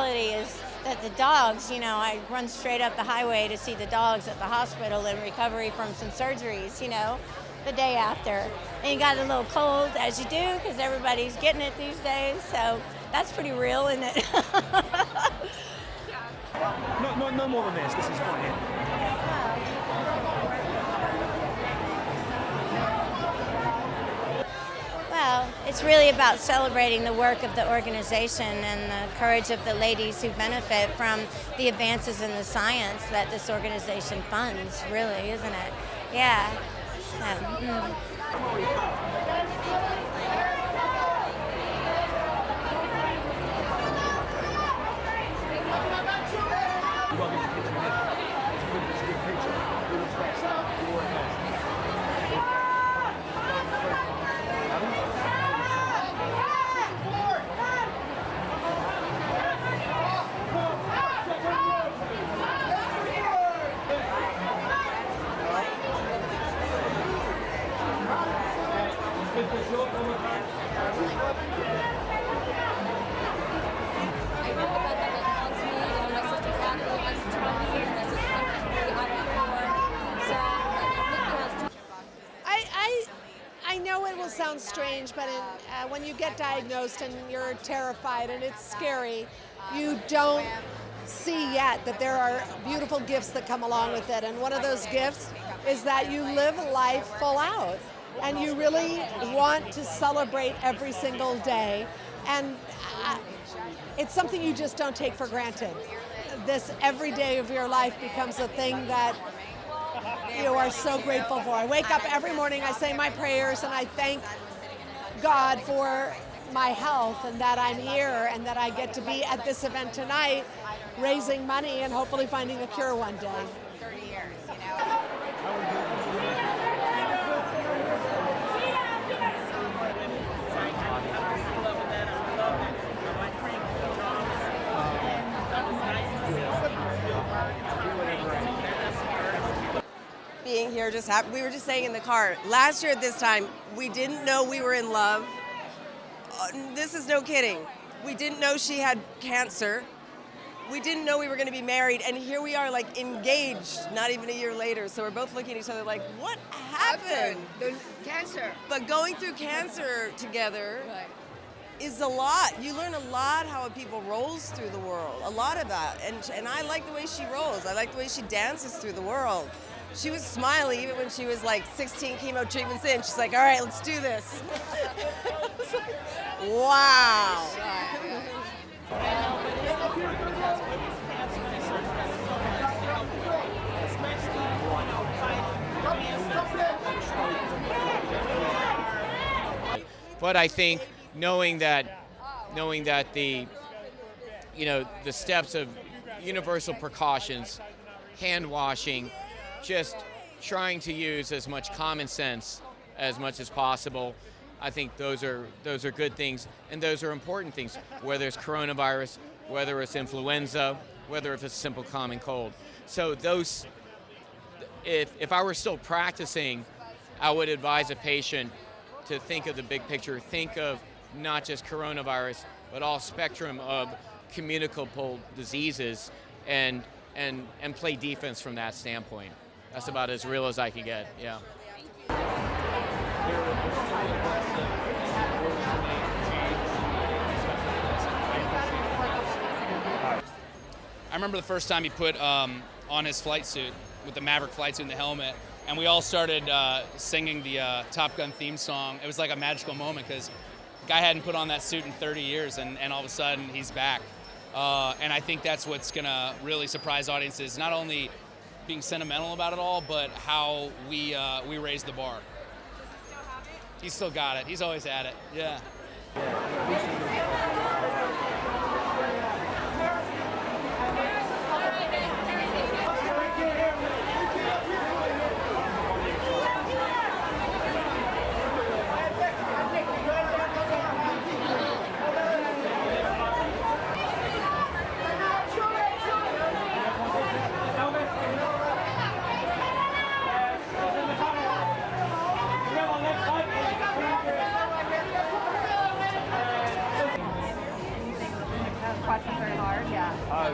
reality is that the dogs, I run straight up the highway to see the dogs at the hospital in recovery from some surgeries, the day after. And you got a little cold, as you do, because everybody's getting it these days. So that's pretty real, isn't it? No more than this. This is fine. Well, it's really about celebrating the work of the organization and the courage of the ladies who benefit from the advances in the science that this organization funds, really, isn't it? Yeah. So, I know it will sound strange, but when you get diagnosed and you're terrified and it's scary, you don't see yet that there are beautiful gifts that come along with it. And one of those gifts is that you live life full out and you really want to celebrate every single day. And it's something you just don't take for granted. This every day of your life becomes a thing that you are so grateful for. I wake up every morning, I say my prayers, and I thank God for my health and that I'm here and that I get to be at this event tonight, raising money and hopefully finding a cure one day. 30 years, Being here just happened. We were just saying in the car, last year at this time, we didn't know we were in love. This is no kidding. We didn't know she had cancer. We didn't know we were going to be married, and here we are, like, engaged, not even a year later. So we're both looking at each other like, what happened? The cancer. But going through cancer together is a lot. You learn a lot how people rolls through the world, a lot of that. And I like the way she rolls. I like the way she dances through the world. She was smiling even when she was like 16 chemo treatments in. She's like, all right, let's do this. Wow. But I think knowing that the the steps of universal precautions, hand washing, just trying to use as much common sense as much as possible. I think those are good things, and those are important things, whether it's coronavirus, whether it's influenza, whether it's a simple common cold. So those, if I were still practicing, I would advise a patient to think of the big picture, think of not just coronavirus, but all spectrum of communicable diseases, and play defense from that standpoint. That's about as real as I can get, yeah. I remember the first time he put on his flight suit, with the Maverick flight suit and the helmet, and we all started singing the Top Gun theme song. It was like a magical moment because the guy hadn't put on that suit in 30 years, and all of a sudden he's back. And I think that's what's gonna really surprise audiences, not only being sentimental about it all, but how we raise the bar. He's still got it. He's always at it. Yeah. Yeah. Oh.